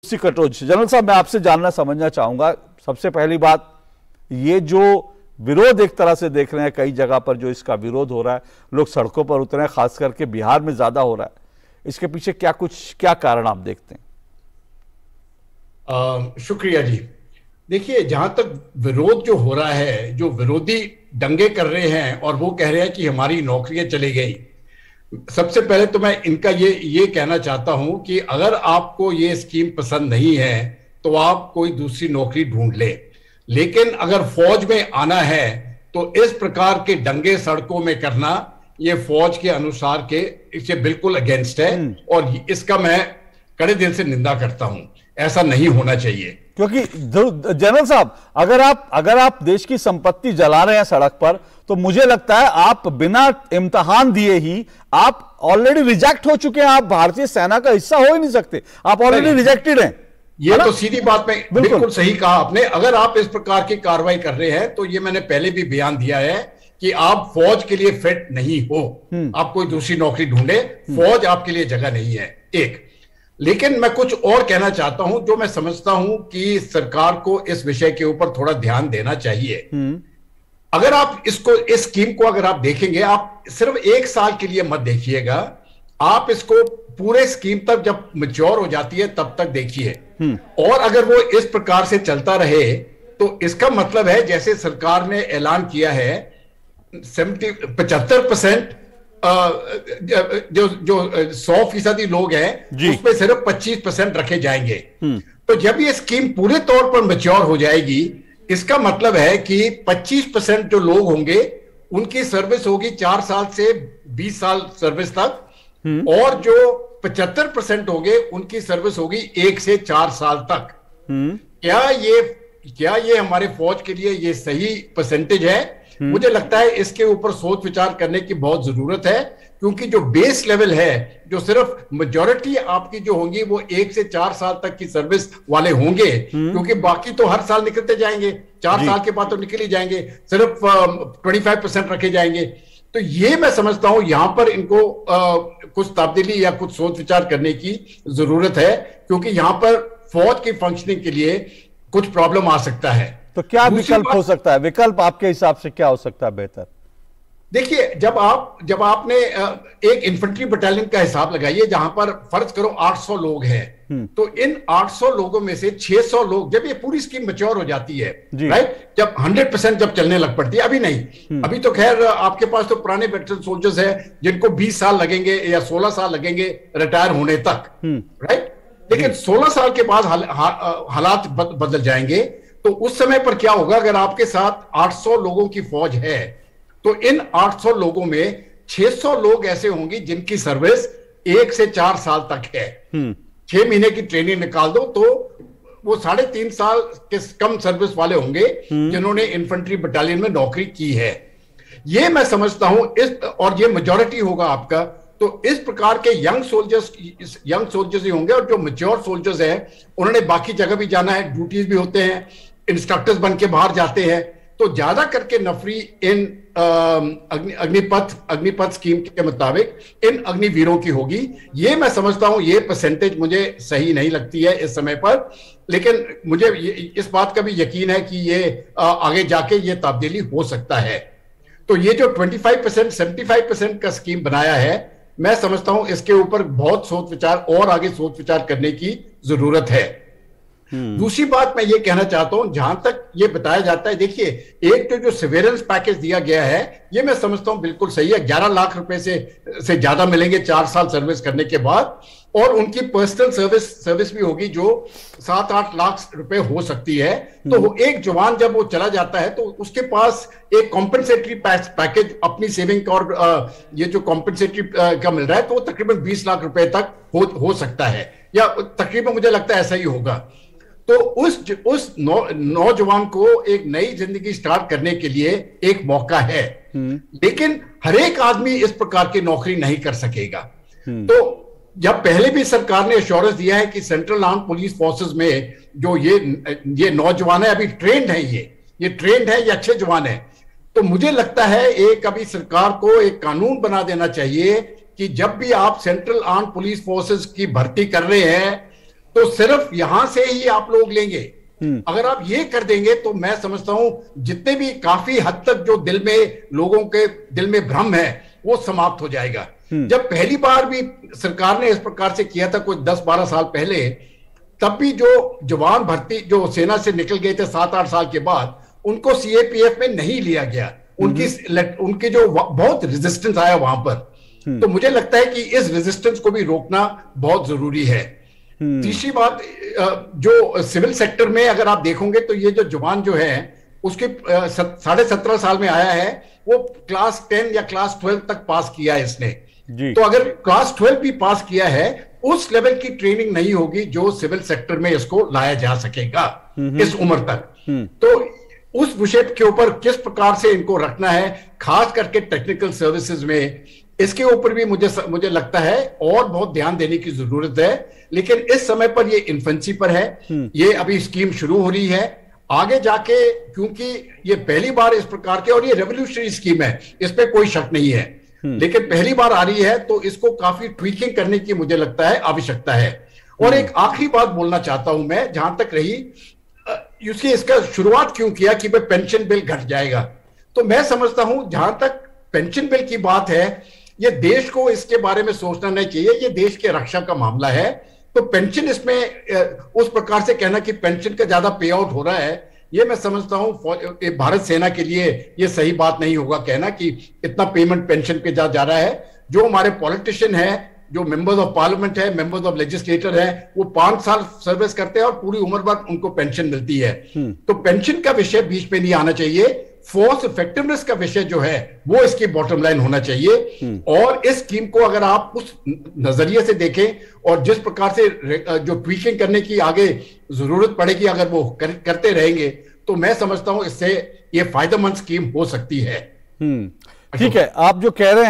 सी Katoch, general साहब मैं आपसे जानना समझना चाहूंगा, सबसे पहली बात, ये जो विरोध एक तरह से देख रहे हैं कई जगह पर जो इसका विरोध हो रहा है, लोग सड़कों पर उतरे हैं, खास करके बिहार में ज्यादा हो रहा है, इसके पीछे क्या कारण आप देखते हैं? शुक्रिया जी। देखिए, जहां तक विरोध जो हो रहा है, जो विरोधी दंगे कर रहे हैं और वो कह रहे हैं कि हमारी नौकरियां चली गई, सबसे पहले तो मैं इनका ये कहना चाहता हूं कि अगर आपको ये स्कीम पसंद नहीं है तो आप कोई दूसरी नौकरी ढूंढ ले, लेकिन अगर फौज में आना है तो इस प्रकार के दंगे सड़कों में करना ये फौज के अनुसार के इससे बिल्कुल अगेंस्ट है और इसका मैं कड़े दिल से निंदा करता हूं। ऐसा नहीं होना चाहिए, क्योंकि जनरल साहब अगर आप देश की संपत्ति जला रहे हैं सड़क पर, तो मुझे लगता है आप बिना इम्तिहान दिए ही आप ऑलरेडी रिजेक्ट हो चुके हैं, आप भारतीय सेना का हिस्सा हो ही नहीं सकते, आप ऑलरेडी रिजेक्टेड हैं। ये तो सीधी बात में बिल्कुल सही कहा आपने। अगर आप इस प्रकार की कार्रवाई कर रहे हैं तो ये मैंने पहले भी बयान दिया है कि आप फौज के लिए फिट नहीं हो, आप कोई दूसरी नौकरी ढूंढे, फौज आपके लिए जगह नहीं है। एक, लेकिन मैं कुछ और कहना चाहता हूं जो मैं समझता हूं कि सरकार को इस विषय के ऊपर थोड़ा ध्यान देना चाहिए। अगर आप इस स्कीम को अगर आप देखेंगे, आप सिर्फ 1 साल के लिए मत देखिएगा, आप इसको पूरे स्कीम तक जब मैच्योर हो जाती है तब तक देखिए। और अगर वो इस प्रकार से चलता रहे तो इसका मतलब है, जैसे सरकार ने ऐलान किया है, 75% जो 100% लोग हैं उसमें सिर्फ 25% रखे जाएंगे। तो जब ये स्कीम पूरे तौर पर मैच्योर हो जाएगी, इसका मतलब है कि 25% जो लोग होंगे उनकी सर्विस होगी 4 साल से 20 साल सर्विस तक, और जो 75% होंगे उनकी सर्विस होगी 1 से 4 साल तक। क्या ये हमारे फौज के लिए ये सही परसेंटेज है? मुझे लगता है इसके ऊपर सोच विचार करने की बहुत जरूरत है, क्योंकि जो बेस लेवल है, जो सिर्फ मेजॉरिटी आपकी जो होंगी वो 1 से 4 साल तक की सर्विस वाले होंगे, क्योंकि बाकी तो हर साल निकलते जाएंगे, 4 साल के बाद तो निकल ही जाएंगे, सिर्फ 25% रखे जाएंगे। तो ये मैं समझता हूं यहां पर इनको कुछ तब्दीली या कुछ सोच विचार करने की जरूरत है, क्योंकि यहां पर फौज की फंक्शनिंग के लिए कुछ प्रॉब्लम आ सकता है। तो क्या विकल्प हो सकता है? विकल्प आपके हिसाब से क्या हो सकता है बेहतर? देखिए, जब आपने एक इन्फेंट्री बटालियन का हिसाब लगाइए, जहां पर फर्ज करो 800 लोग हैं, तो इन 800 लोगों में से 600 लोग, जब ये पूरी स्कीम मैच्योर हो जाती है, राइट, जब 100% जब चलने लग पड़ती है, अभी नहीं, अभी तो खैर आपके पास तो पुराने वेटरन सोल्जर्स हैं जिनको 20 साल लगेंगे या 16 साल लगेंगे रिटायर होने तक, राइट, लेकिन 16 साल के बाद हालात बदल जाएंगे। तो उस समय पर क्या होगा? अगर आपके साथ 800 लोगों की फौज है तो इन 800 लोगों में 600 लोग ऐसे होंगे जिनकी सर्विस 1 से 4 साल तक है। 6 महीने की ट्रेनिंग निकाल दो तो वो 3.5 साल के कम सर्विस वाले होंगे जिन्होंने इन्फेंट्री बटालियन में नौकरी की है। ये मैं समझता हूं और ये मेजॉरिटी होगा आपका। तो इस प्रकार के यंग सोल्जर्स ही होंगे, और जो मैच्योर सोल्जर्स हैं उन्होंने बाकी जगह भी जाना है, ड्यूटीज भी होते हैं, इंस्ट्रक्टर्स बन के बाहर जाते हैं, तो ज्यादा करके नफरी इन अग्निपथ स्कीम के मुताबिक इन अग्निवीरों की होगी। ये मैं समझता हूं, ये परसेंटेज मुझे सही नहीं लगती है इस समय पर, लेकिन मुझे इस बात का भी यकीन है कि ये आगे जाके ये तब्दीली हो सकता है। तो ये जो 25% 75% का स्कीम बनाया है, मैं समझता हूं इसके ऊपर बहुत सोच विचार और आगे सोच विचार करने की जरूरत है। दूसरी बात मैं ये कहना चाहता हूं, जहां तक ये बताया जाता है, देखिए, एक तो जो सिवेरेंस पैकेज दिया गया है ये मैं समझता हूं बिल्कुल सही है। 11 लाख रुपए से ज्यादा मिलेंगे 4 साल सर्विस करने के बाद, और उनकी पर्सनल सर्विस भी होगी जो 7-8 लाख रुपए हो सकती है। तो एक जवान जब वो चला जाता है तो उसके पास एक कॉम्पेंसेटरी पैकेज अपनी सेविंग का, और ये जो कॉम्पेंसेटरी का मिल रहा है, तो वो तकरीबन 20 लाख रुपए तक हो सकता है, या तकरीबन मुझे लगता है ऐसा ही होगा। तो उस नौजवान को एक नई जिंदगी स्टार्ट करने के लिए एक मौका है, लेकिन हर एक आदमी इस प्रकार की नौकरी नहीं कर सकेगा। तो जब पहले भी सरकार ने एश्योरेंस दिया है कि सेंट्रल आर्म पुलिस फोर्सेस में जो ये नौजवान है, अभी ट्रेंड है, ये ट्रेंड है, ये अच्छे जवान है, तो मुझे लगता है एक अभी सरकार को एक कानून बना देना चाहिए कि जब भी आप सेंट्रल आर्म पुलिस फोर्सेस की भर्ती कर रहे हैं, तो सिर्फ यहां से ही आप लोग लेंगे। अगर आप ये कर देंगे तो मैं समझता हूं जितने भी काफी हद तक जो दिल में लोगों के दिल में भ्रम है वो समाप्त हो जाएगा। जब पहली बार भी सरकार ने इस प्रकार से किया था, कोई 10-12 साल पहले, तब भी जो जवान भर्ती जो सेना से निकल गए थे 7-8 साल के बाद, उनको सीएपीएफ में नहीं लिया गया। उनकी जो बहुत रेजिस्टेंस आया वहां पर। तो मुझे लगता है कि इस रेजिस्टेंस को भी रोकना बहुत जरूरी है। तीसरी बात, जो सिविल सेक्टर में अगर आप देखोगे तो ये जो जवान जो है उसके 17.5 साल में आया है, वो क्लास 10 या क्लास 12 तक पास किया है इसने। तो अगर क्लास 12 भी पास किया है, उस लेवल की ट्रेनिंग नहीं होगी जो सिविल सेक्टर में इसको लाया जा सकेगा इस उम्र तक। तो उस विषय के ऊपर किस प्रकार से इनको रखना है, खास करके टेक्निकल सर्विसेज में, इसके ऊपर भी मुझे लगता है और बहुत ध्यान देने की जरूरत है। लेकिन इस समय पर ये इन्फेंसी पर है, ये अभी स्कीम शुरू हो रही है। आगे जाके, क्योंकि ये पहली बार इस प्रकार के, और ये रेवोल्यूशनरी स्कीम है, इस पे कोई शक नहीं है, लेकिन पहली बार आ रही है तो इसको काफी ट्वीकिंग करने की मुझे लगता है आवश्यकता है। और एक आखिरी बात बोलना चाहता हूं मैं, जहां तक रही इसका शुरुआत क्यों किया कि भाई पेंशन बिल घट जाएगा, तो मैं समझता हूं जहां तक पेंशन बिल की बात है, ये देश को इसके बारे में सोचना नहीं चाहिए, ये देश के रक्षा का मामला है। तो पेंशन इसमें उस प्रकार से कहना कि पेंशन का ज्यादा पे आउट हो रहा है, ये मैं समझता हूं भारत सेना के लिए ये सही बात नहीं होगा कहना कि इतना पेमेंट पेंशन पे जा रहा है। जो हमारे पॉलिटिशियन है, जो मेंबर्स ऑफ पार्लियामेंट है, मेंबर्स ऑफ लेजिस्लेटर है, वो 5 साल सर्विस करते हैं और पूरी उम्र भर उनको पेंशन मिलती है। तो पेंशन का विषय बीच में नहीं आना चाहिए। फोर्स इफेक्टिवनेस का विषय जो है वो इसकी बॉटम लाइन होना चाहिए। और इस स्कीम को अगर आप उस नजरिए से देखें और जिस प्रकार से जो ट्वीकिंग करने की आगे जरूरत पड़ेगी, अगर वो करते रहेंगे, तो मैं समझता हूं इससे ये फायदेमंद स्कीम हो सकती है। ठीक है, आप जो कह रहे हैं